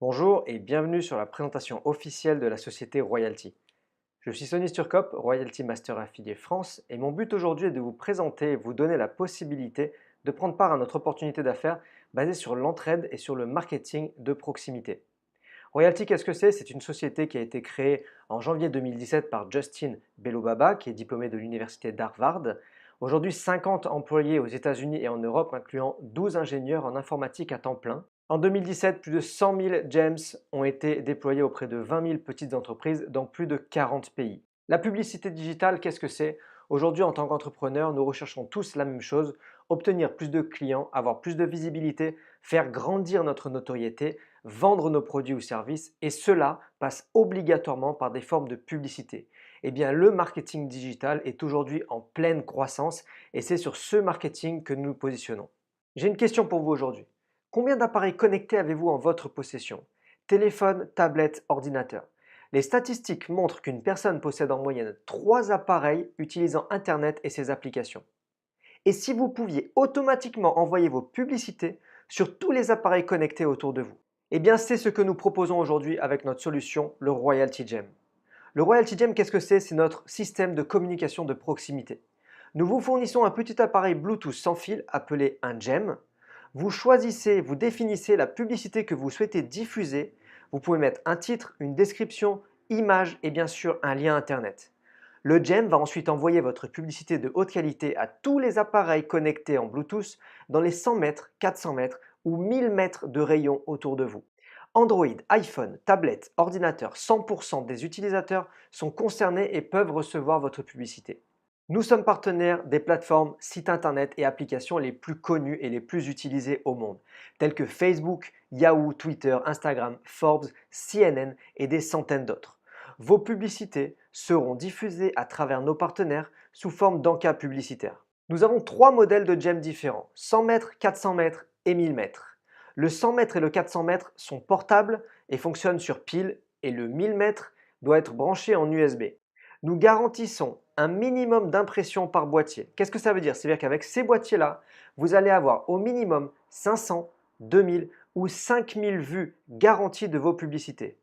Bonjour et bienvenue sur la présentation officielle de la société Royalty. Je suis Sonny Sturkop, Royalty Master Affilié France et mon but aujourd'hui est de vous présenter et vous donner la possibilité de prendre part à notre opportunité d'affaires basée sur l'entraide et sur le marketing de proximité. Royalty, qu'est-ce que c'est? C'est une société qui a été créée en janvier 2017 par Justin Belobaba, qui est diplômé de l'université d'Harvard. Aujourd'hui, 50 employés aux États-Unis et en Europe, incluant 12 ingénieurs en informatique à temps plein. En 2017, plus de 100 000 GEMS ont été déployés auprès de 20 000 petites entreprises dans plus de 40 pays. La publicité digitale, qu'est-ce que c'est? Aujourd'hui, en tant qu'entrepreneur, nous recherchons tous la même chose, obtenir plus de clients, avoir plus de visibilité, faire grandir notre notoriété, vendre nos produits ou services, et cela passe obligatoirement par des formes de publicité. Eh bien, le marketing digital est aujourd'hui en pleine croissance et c'est sur ce marketing que nous nous positionnons. J'ai une question pour vous aujourd'hui. Combien d'appareils connectés avez-vous en votre possession? Téléphone, tablette, ordinateur. Les statistiques montrent qu'une personne possède en moyenne 3 appareils utilisant Internet et ses applications. Et si vous pouviez automatiquement envoyer vos publicités sur tous les appareils connectés autour de vous? Eh bien, c'est ce que nous proposons aujourd'hui avec notre solution, le Royalty Gem. Le Royalty Gem, qu'est-ce que c'est? C'est notre système de communication de proximité. Nous vous fournissons un petit appareil Bluetooth sans fil appelé un Gem. Vous choisissez, vous définissez la publicité que vous souhaitez diffuser. Vous pouvez mettre un titre, une description, image et bien sûr un lien Internet. Le Gem va ensuite envoyer votre publicité de haute qualité à tous les appareils connectés en Bluetooth dans les 100 mètres, 400 mètres ou 1000 mètres de rayon autour de vous. Android, iPhone, tablette, ordinateur, 100% des utilisateurs sont concernés et peuvent recevoir votre publicité. Nous sommes partenaires des plateformes, sites internet et applications les plus connues et les plus utilisées au monde, telles que Facebook, Yahoo, Twitter, Instagram, Forbes, CNN et des centaines d'autres. Vos publicités seront diffusées à travers nos partenaires sous forme d'encas publicitaires. Nous avons 3 modèles de GEM différents, 100 mètres, 400 mètres et 1000 mètres. Le 100 mètres et le 400 mètres sont portables et fonctionnent sur pile et le 1000 mètres doit être branché en USB. Nous garantissons un minimum d'impressions par boîtier. Qu'est-ce que ça veut dire? C'est-à-dire qu'avec ces boîtiers-là, vous allez avoir au minimum 500, 2000 ou 5000 vues garanties de vos publicités.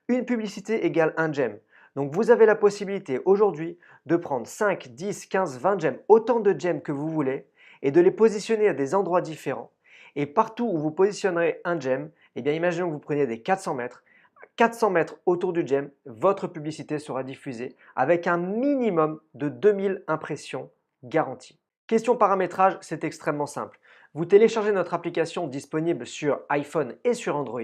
Une publicité égale un gem. Donc vous avez la possibilité aujourd'hui de prendre 5, 10, 15, 20 gems, autant de gems que vous voulez, et de les positionner à des endroits différents. Et partout où vous positionnerez un gem, eh bien imaginons que vous preniez des 400 mètres. 400 mètres autour du gem, votre publicité sera diffusée avec un minimum de 2000 impressions garanties. Question paramétrage, c'est extrêmement simple. Vous téléchargez notre application disponible sur iPhone et sur Android.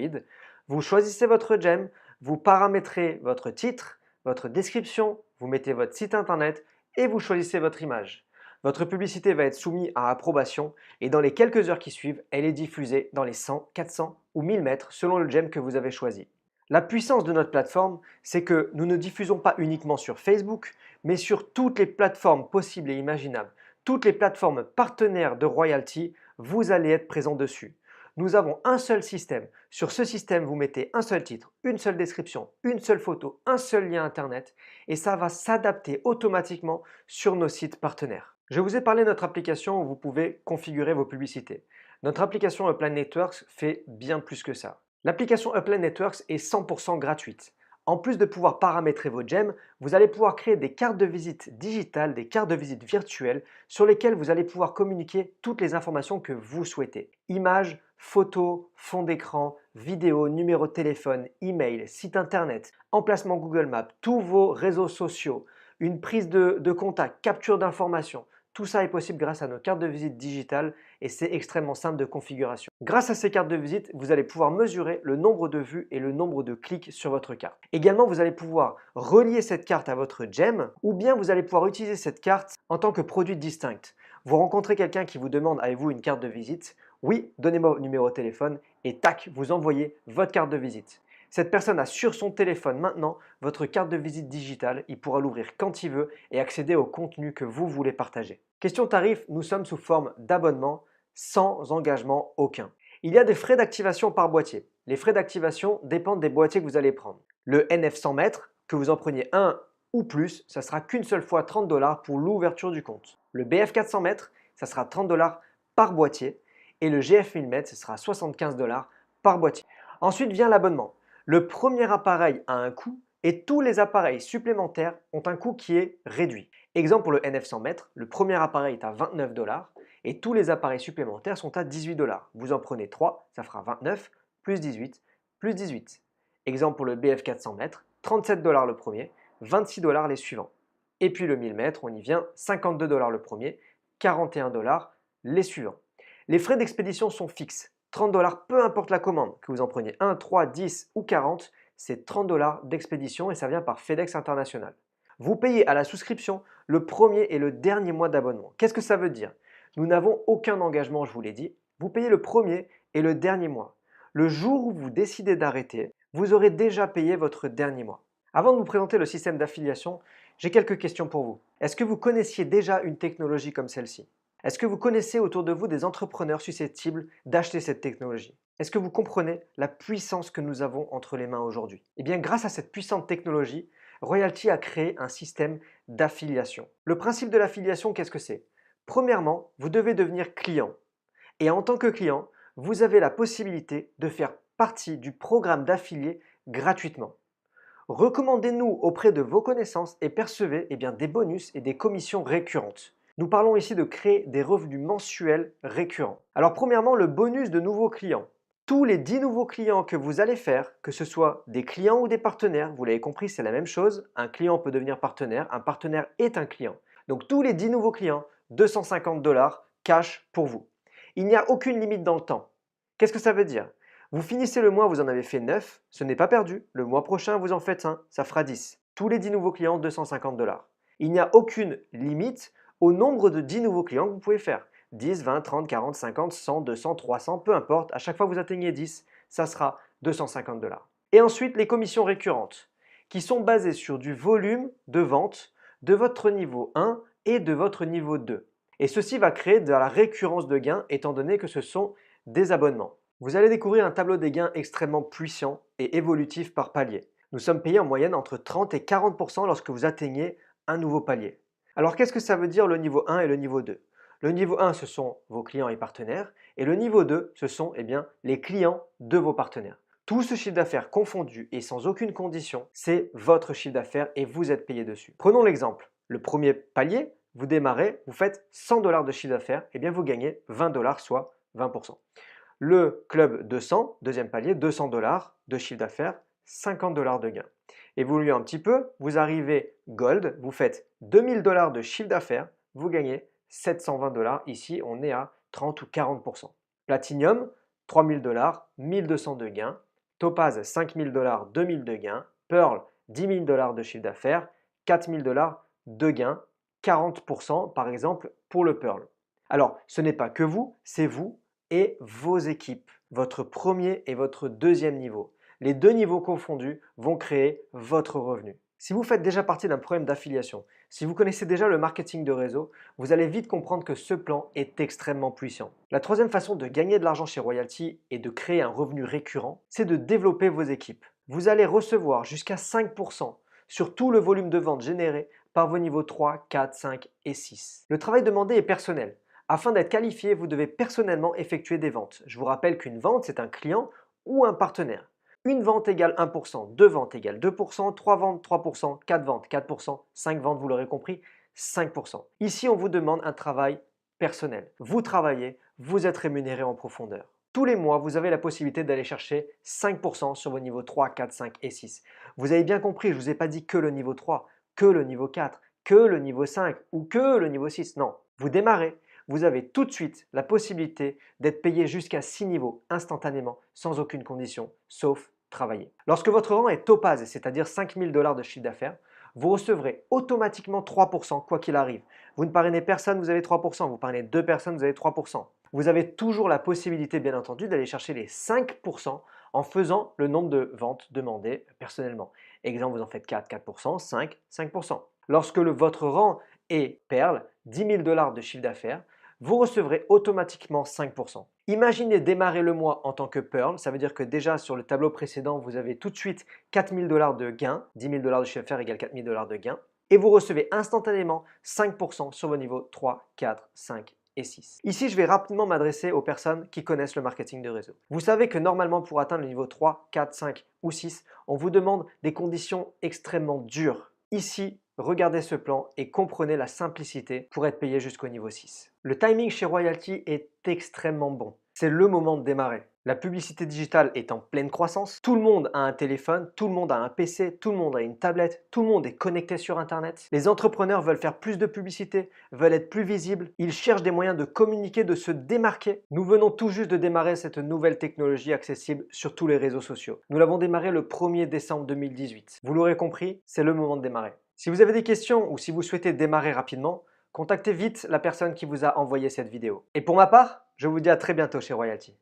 Vous choisissez votre gem, vous paramétrez votre titre, votre description, vous mettez votre site internet et vous choisissez votre image. Votre publicité va être soumise à approbation et dans les quelques heures qui suivent, elle est diffusée dans les 100, 400 ou 1000 mètres selon le gem que vous avez choisi. La puissance de notre plateforme, c'est que nous ne diffusons pas uniquement sur Facebook, mais sur toutes les plateformes possibles et imaginables. Toutes les plateformes partenaires de Royalty, vous allez être présent dessus. Nous avons un seul système. Sur ce système, vous mettez un seul titre, une seule description, une seule photo, un seul lien Internet et ça va s'adapter automatiquement sur nos sites partenaires. Je vous ai parlé de notre application où vous pouvez configurer vos publicités. Notre application Upline Networks fait bien plus que ça. L'application Upline Networks est 100% gratuite. En plus de pouvoir paramétrer vos gems, vous allez pouvoir créer des cartes de visite digitales, des cartes de visite virtuelles sur lesquelles vous allez pouvoir communiquer toutes les informations que vous souhaitez. Images, photos, fond d'écran, vidéos, numéro de téléphone, email, site internet, emplacement Google Maps, tous vos réseaux sociaux, une prise de contact, capture d'informations. Tout ça est possible grâce à nos cartes de visite digitales et c'est extrêmement simple de configuration. Grâce à ces cartes de visite, vous allez pouvoir mesurer le nombre de vues et le nombre de clics sur votre carte. Également, vous allez pouvoir relier cette carte à votre gem ou bien vous allez pouvoir utiliser cette carte en tant que produit distinct. Vous rencontrez quelqu'un qui vous demande avez-vous une carte de visite? Oui, donnez-moi votre numéro de téléphone et tac, vous envoyez votre carte de visite. Cette personne a sur son téléphone maintenant votre carte de visite digitale, il pourra l'ouvrir quand il veut et accéder au contenu que vous voulez partager. Question tarif, nous sommes sous forme d'abonnement sans engagement aucun. Il y a des frais d'activation par boîtier. Les frais d'activation dépendent des boîtiers que vous allez prendre. Le NF 100 mètres, que vous en preniez un ou plus, ça sera qu'une seule fois 30 $ pour l'ouverture du compte. Le BF 400 mètres, ça sera 30 $ par boîtier et le GF 1000 mètres, ce sera 75 $ par boîtier. Ensuite vient l'abonnement. Le premier appareil a un coût et tous les appareils supplémentaires ont un coût qui est réduit. Exemple pour le NF100 m, le premier appareil est à 29 $ et tous les appareils supplémentaires sont à 18 $. Vous en prenez 3, ça fera 29 plus 18 plus 18. Exemple pour le BF400 m, 37 $ le premier, 26 $ les suivants. Et puis le 1000 m, on y vient, 52 $ le premier, 41 $ les suivants. Les frais d'expédition sont fixes, 30 $, peu importe la commande, que vous en preniez 1, 3, 10 ou 40, c'est 30 $ d'expédition et ça vient par FedEx International. Vous payez à la souscription le premier et le dernier mois d'abonnement. Qu'est-ce que ça veut dire? Nous n'avons aucun engagement, je vous l'ai dit. Vous payez le premier et le dernier mois. Le jour où vous décidez d'arrêter, vous aurez déjà payé votre dernier mois. Avant de vous présenter le système d'affiliation, j'ai quelques questions pour vous. Est-ce que vous connaissiez déjà une technologie comme celle-ci? Est-ce que vous connaissez autour de vous des entrepreneurs susceptibles d'acheter cette technologie? Est-ce que vous comprenez la puissance que nous avons entre les mains aujourd'hui? Eh bien, grâce à cette puissante technologie, Royalty a créé un système d'affiliation. Le principe de l'affiliation, qu'est-ce que c'est? Premièrement, vous devez devenir client. Et en tant que client, vous avez la possibilité de faire partie du programme d'affiliés gratuitement. Recommandez-nous auprès de vos connaissances et percevez des bonus et des commissions récurrentes. Nous parlons ici de créer des revenus mensuels récurrents. Alors premièrement, le bonus de nouveaux clients. Tous les 10 nouveaux clients que vous allez faire, que ce soit des clients ou des partenaires, vous l'avez compris, c'est la même chose. Un client peut devenir partenaire, un partenaire est un client. Donc tous les 10 nouveaux clients, 250 $ cash pour vous. Il n'y a aucune limite dans le temps. Qu'est-ce que ça veut dire? Vous finissez le mois, vous en avez fait 9, ce n'est pas perdu. Le mois prochain, vous en faites 1, ça fera 10. Tous les 10 nouveaux clients, 250 $. Il n'y a aucune limite au nombre de 10 nouveaux clients que vous pouvez faire. 10, 20, 30, 40, 50, 100, 200, 300, peu importe. À chaque fois que vous atteignez 10, ça sera 250 $. Et ensuite, les commissions récurrentes, qui sont basées sur du volume de vente de votre niveau 1 et de votre niveau 2. Et ceci va créer de la récurrence de gains étant donné que ce sont des abonnements. Vous allez découvrir un tableau des gains extrêmement puissant et évolutif par palier. Nous sommes payés en moyenne entre 30 et 40 % lorsque vous atteignez un nouveau palier. Alors qu'est-ce que ça veut dire le niveau 1 et le niveau 2? Le niveau 1, ce sont vos clients et partenaires, et le niveau 2, ce sont les clients de vos partenaires. Tout ce chiffre d'affaires confondu et sans aucune condition, c'est votre chiffre d'affaires et vous êtes payé dessus. Prenons l'exemple. Le premier palier, vous démarrez, vous faites 100 $ de chiffre d'affaires, et bien vous gagnez 20 $, soit 20 %. Le club 200, deuxième palier, 200 $ de chiffre d'affaires, 50 $ de gain. Évoluez un petit peu, vous arrivez Gold, vous faites 2000 $ de chiffre d'affaires, vous gagnez 720 $. Ici, on est à 30 ou 40 %. Platinum, 3000 $, 1200 de gain. Topaz, 5000 $, 2000 de gain. Pearl, 10 000 $ de chiffre d'affaires, 4000 $ de gain, 40 % par exemple pour le Pearl. Alors, ce n'est pas que vous, c'est vous et vos équipes, votre premier et votre deuxième niveau. Les deux niveaux confondus vont créer votre revenu. Si vous faites déjà partie d'un problème d'affiliation, si vous connaissez déjà le marketing de réseau, vous allez vite comprendre que ce plan est extrêmement puissant. La troisième façon de gagner de l'argent chez Royalty et de créer un revenu récurrent, c'est de développer vos équipes. Vous allez recevoir jusqu'à 5 % sur tout le volume de vente généré par vos niveaux 3, 4, 5 et 6. Le travail demandé est personnel. Afin d'être qualifié, vous devez personnellement effectuer des ventes. Je vous rappelle qu'une vente, c'est un client ou un partenaire. Une vente égale 1 %, deux ventes égale 2 %, trois ventes 3 %, quatre ventes 4 %, cinq ventes, vous l'aurez compris, 5 %. Ici, on vous demande un travail personnel. Vous travaillez, vous êtes rémunéré en profondeur. Tous les mois, vous avez la possibilité d'aller chercher 5 % sur vos niveaux 3, 4, 5 et 6. Vous avez bien compris, je ne vous ai pas dit que le niveau 3, que le niveau 4, que le niveau 5 ou que le niveau 6. Non, vous démarrez. Vous avez tout de suite la possibilité d'être payé jusqu'à 6 niveaux instantanément, sans aucune condition, sauf travailler. Lorsque votre rang est topaz, c'est-à-dire 5000 $ de chiffre d'affaires, vous recevrez automatiquement 3 % quoi qu'il arrive. Vous ne parrainez personne, vous avez 3 %. Vous parrainez 2 personnes, vous avez 3 %. Vous avez toujours la possibilité, bien entendu, d'aller chercher les 5 % en faisant le nombre de ventes demandées personnellement. Exemple, vous en faites 4, 4 %, 5, 5 %. Lorsque votre rang est perle, 10 000 $ de chiffre d'affaires, vous recevrez automatiquement 5 %. Imaginez démarrer le mois en tant que Pearl, ça veut dire que déjà sur le tableau précédent, vous avez tout de suite 4 000 $ de gain, 10 000 $ de chiffre d'affaires égale 4 000 $ de gain, et vous recevez instantanément 5 % sur vos niveaux 3, 4, 5 et 6. Ici, je vais rapidement m'adresser aux personnes qui connaissent le marketing de réseau. Vous savez que normalement, pour atteindre le niveau 3, 4, 5 ou 6, on vous demande des conditions extrêmement dures. Ici, regardez ce plan et comprenez la simplicité pour être payé jusqu'au niveau 6. Le timing chez Royalty est extrêmement bon. C'est le moment de démarrer. La publicité digitale est en pleine croissance. Tout le monde a un téléphone, tout le monde a un PC, tout le monde a une tablette, tout le monde est connecté sur Internet. Les entrepreneurs veulent faire plus de publicité, veulent être plus visibles. Ils cherchent des moyens de communiquer, de se démarquer. Nous venons tout juste de démarrer cette nouvelle technologie accessible sur tous les réseaux sociaux. Nous l'avons démarré le 1er décembre 2018. Vous l'aurez compris, c'est le moment de démarrer. Si vous avez des questions ou si vous souhaitez démarrer rapidement, contactez vite la personne qui vous a envoyé cette vidéo. Et pour ma part, je vous dis à très bientôt chez Royalty.